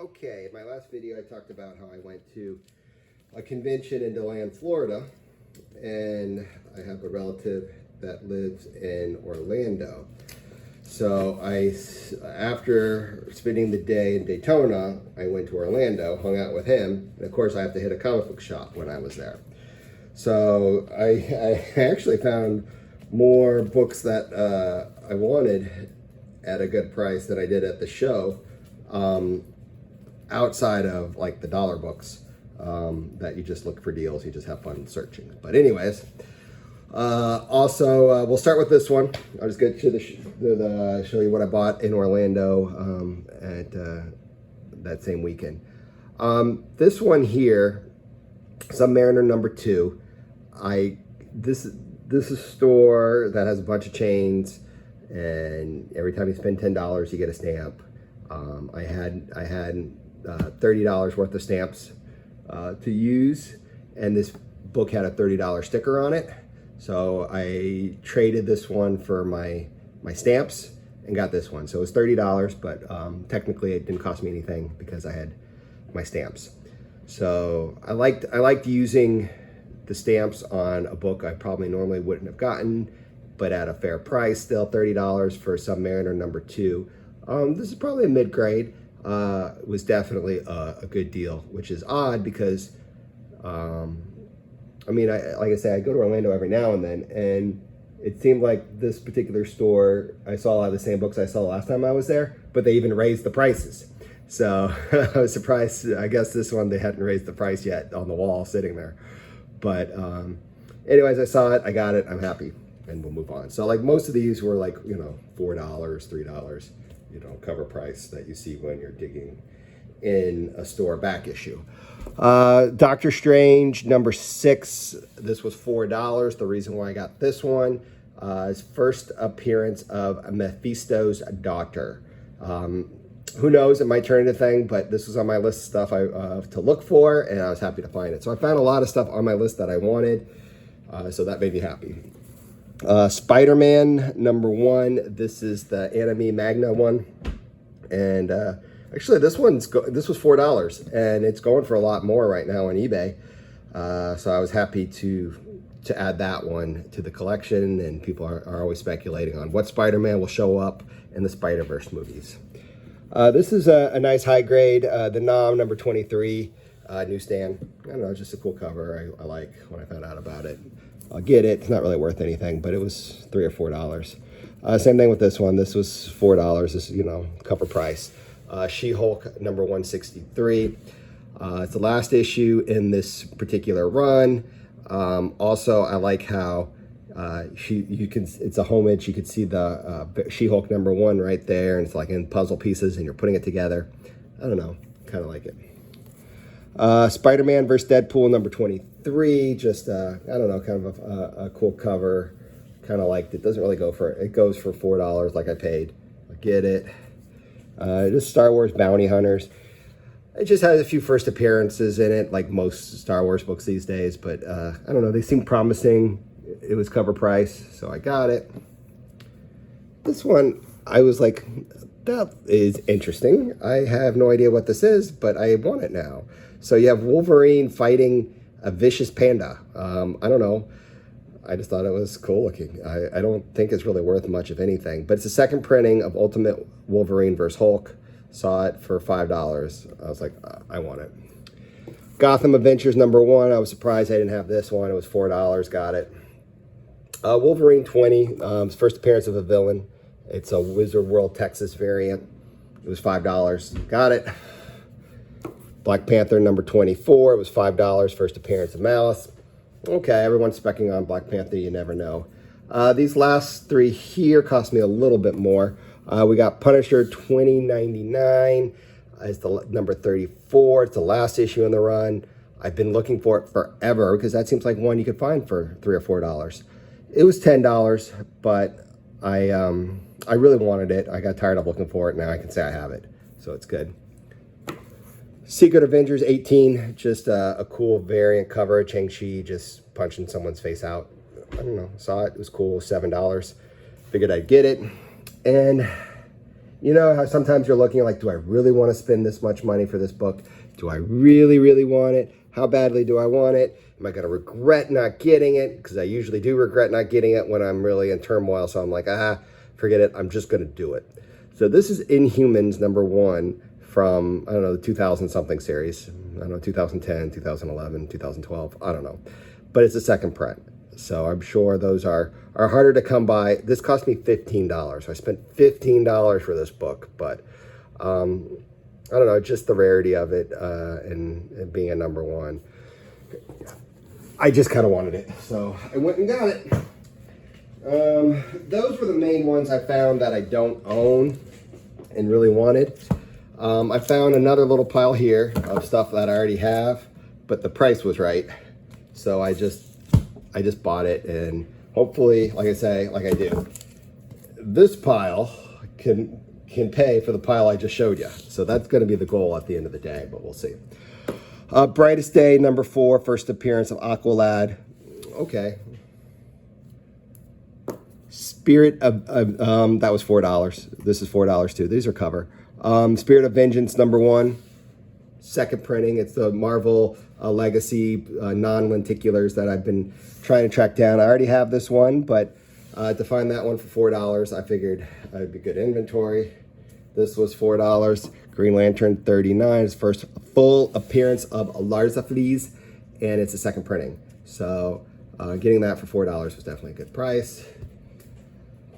Okay, in my last video I talked about how I went to a convention in DeLand, Florida, and I have a relative that lives in Orlando. So after spending the day in Daytona, I went to Orlando, hung out with him, and of course I have to hit a comic book shop when I was there. So I actually found more books that I wanted at a good price than I did at the show. Outside of like the dollar books that you just look for deals, you just have fun searching. But anyways, we'll start with this one. I'll just get to show you what I bought in Orlando at that same weekend. This one here, Submariner number 2. This is a store that has a bunch of chains, and every time you spend $10, you get a stamp. I had $30 worth of stamps to use, and this book had a $30 sticker on it. So I traded this one for my stamps and got this one. So it was $30, but technically it didn't cost me anything because I had my stamps. So I liked using the stamps on a book I probably normally wouldn't have gotten, but at a fair price, still $30 for Submariner number 2. This is probably a mid-grade. It was definitely a good deal, which is odd because, like I say, I go to Orlando every now and then, and it seemed like this particular store, I saw a lot of the same books I saw last time I was there, but they even raised the prices. So I was surprised. I guess this one, they hadn't raised the price yet on the wall sitting there. But anyways, I saw it, I got it, I'm happy, and we'll move on. So like most of these were like, $4, $3. Cover price that you see when you're digging in a store back issue. Doctor Strange number 6. This was $4. The reason why I got this one is first appearance of Mephisto's daughter. Who knows, it might turn into a thing, but this was on my list of stuff to look for, and I was happy to find it. So I found a lot of stuff on my list that I wanted, so that made me happy. Spider-Man number 1. This is the Anime Magna one, and actually this was $4, and it's going for a lot more right now on eBay. So I was happy to add that one to the collection, and people are always speculating on what Spider-Man will show up in the Spider-Verse movies. This is a nice high grade, the Nom number 23 newsstand. I don't know, it's just a cool cover. I like when I found out about it. I'll get it. It's not really worth anything, but it was $3 or $4. Same thing with this one. This was $4. This is, cover price. She-Hulk number 163. It's the last issue in this particular run. Also, I like how it's a homage. You can see the She-Hulk number 1 right there, and it's like in puzzle pieces, and you're putting it together. I don't know, kind of like it. Spider-Man vs. Deadpool number 23, just I don't know, kind of a cool cover. Kind of liked it. Doesn't really go for it. Goes for $4 like I paid. I get it. Just Star Wars Bounty Hunters. It just has a few first appearances in it, like most Star Wars books these days, but I don't know, they seem promising. It was cover price, so I got it. This one, I was like, that is interesting. I have no idea what this is, but I want it now. So you have Wolverine fighting a vicious panda. I don't know. I just thought it was cool looking. I don't think it's really worth much of anything, but it's a second printing of Ultimate Wolverine vs. Hulk. Saw it for $5. I was like, I want it. Gotham Adventures number 1. I was surprised I didn't have this one. It was $4. Got it. Wolverine 20. First appearance of a villain. It's a Wizard World Texas variant. It was $5. Got it. Black Panther number 24. It was $5. First appearance of Malice. Okay, everyone's specking on Black Panther. You never know. These last 3 here cost me a little bit more. We got Punisher 2099. It's the number 34. It's the last issue in the run. I've been looking for it forever because that seems like one you could find for $3 or $4. It was $10, but I really wanted it. I got tired of looking for it. Now I can say I have it, so it's good. Secret Avengers 18, just a cool variant cover. Shang-Chi just punching someone's face out. I don't know, saw it, it was cool, $7. Figured I'd get it. And You know how sometimes you're looking like, do I really want to spend this much money for this book? Do I really, really want it? How badly do I want it? Am I going to regret not getting it? Because I usually do regret not getting it when I'm really in turmoil. So I'm like, forget it. I'm just going to do it. So this is Inhumans #1 from, I don't know, the 2000 something series. I don't know, 2010, 2011, 2012. I don't know. But it's a second print. So I'm sure those are harder to come by. This cost me $15. I spent $15 for this book, but I don't know, just the rarity of it and being a #1. I just kind of wanted it, so I went and got it. Those were the main ones I found that I don't own and really wanted. I found another little pile here of stuff that I already have, but the price was right. So I just bought it, and hopefully, like I do, this pile can pay for the pile I just showed you. So that's going to be the goal at the end of the day, but we'll see. Brightest Day #4, first appearance of Aqualad. Okay. Spirit of, that was $4. This is $4 too. These are cover. Spirit of Vengeance #1, second printing. It's the Marvel Legacy non-lenticulars that I've been trying to track down. I already have this one, but to find that one for $4, I figured it'd be good inventory. This was $4. Green Lantern 39 is first full appearance of Larza Fleas, and it's a second printing. So getting that for $4 was definitely a good price.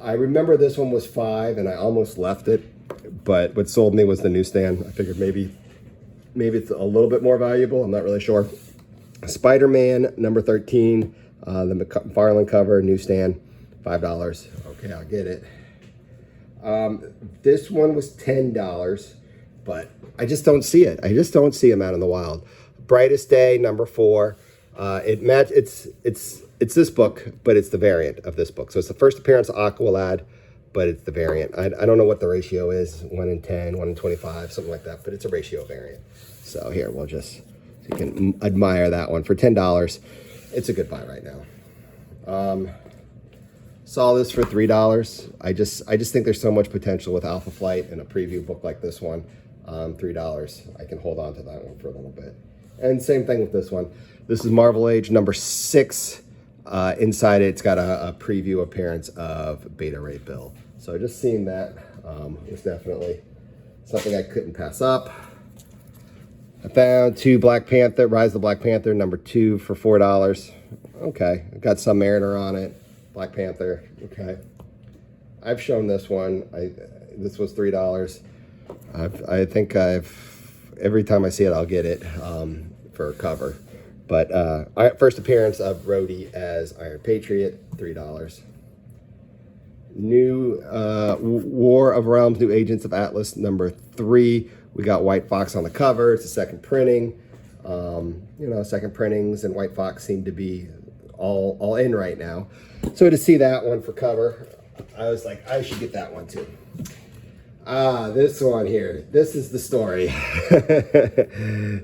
I remember this one was $5, and I almost left it, but what sold me was the newsstand. I figured maybe it's a little bit more valuable. I'm not really sure. Spider-Man #13, the McFarlane cover, newsstand, $5. Okay, I'll get it. This one was $10, but I just don't see it. I just don't see them out in the wild. Brightest Day #4. It's this book, but it's the variant of this book. So it's the first appearance of Aqualad, but it's the variant. I don't know what the ratio is, 1 in 10, 1 in 25, something like that, but it's a ratio variant. So here, we'll just, so you can admire that one. For $10, it's a good buy right now. Saw this for $3. I just think there's so much potential with Alpha Flight and a preview book like this one. $3. I can hold on to that one for a little bit. And same thing with this one. This is Marvel Age #6. Inside it's got a preview appearance of Beta Ray Bill. So just seeing that was definitely something I couldn't pass up. I found Black Panther, Rise of the Black Panther #2 for $4. Okay, I got Submariner on it. Black Panther, okay. I've shown this one. This was $3. I think every time I see it, I'll get it for a cover. But first appearance of Rhodey as Iron Patriot, $3. New War of Realms, New Agents of Atlas #3. We got White Fox on the cover. It's a second printing. Second printings and White Fox seem to be all in right now. So to see that one for cover, I was like, I should get that one too. This one here. This is the story.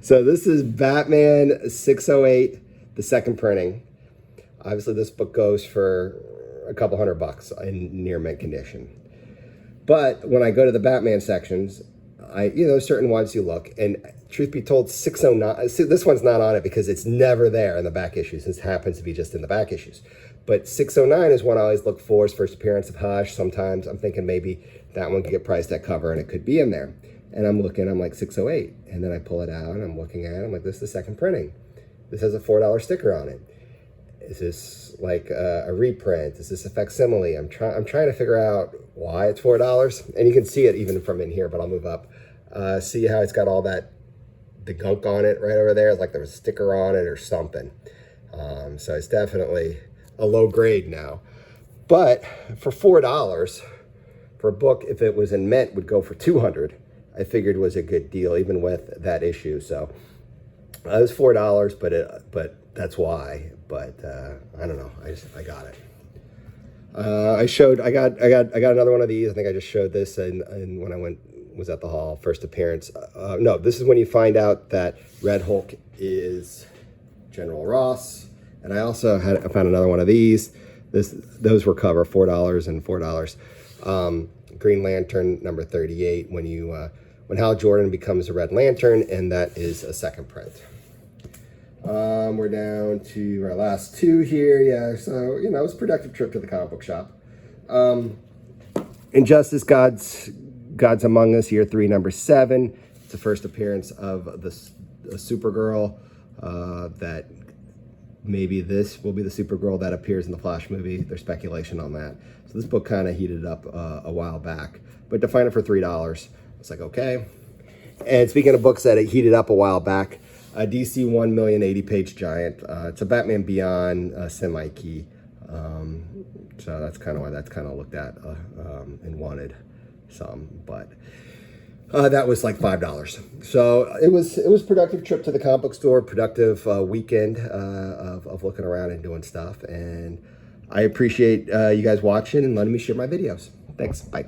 So this is Batman 608, the second printing. Obviously, this book goes for a couple $100 in near mint condition. But when I go to the Batman sections, certain ones you look, and truth be told, 609, see, this one's not on it because it's never there in the back issues. This happens to be just in the back issues. But 609 is one I always look for, is first appearance of Hush. Sometimes I'm thinking maybe that one could get priced at cover and it could be in there. And I'm looking, I'm like 608. And then I pull it out and I'm looking at it. I'm like, this is the second printing. This has a $4 sticker on it. Is this like a reprint? Is this a facsimile? I'm trying to figure out why it's $4. And you can see it even from in here, but I'll move up. See how it's got all the gunk on it right over there? It's like there was a sticker on it or something. So it's definitely a low grade now. But for $4, for a book, if it was in mint, would go for $200. I figured was a good deal, even with that issue. So it was $4, but that's why. But I don't know. I got it. I got another one of these. I think I just showed this, and when I was at the hall, first appearance. No, this is when you find out that Red Hulk is General Ross. And I also found another one of these. Those were cover $4 and $4. Green Lantern number 38 when Hal Jordan becomes a Red Lantern, and that is a second print. We're down to our last two here. Yeah, so, you know, it was a productive trip to the comic book shop. Injustice Gods Among Us, year 3, number 7. It's the first appearance of the Supergirl. That maybe this will be the Supergirl that appears in the Flash movie. There's speculation on that. So this book kind of heated up a while back. But to find it for $3, it's like, okay. And speaking of books that heated up a while back, DC 1 million 80-page giant. It's a Batman Beyond semi-key. So that's kind of why that's kind of looked at and wanted some. But that was like $5. So it was a productive trip to the comic book store, productive weekend of looking around and doing stuff. And I appreciate you guys watching and letting me share my videos. Thanks. Bye.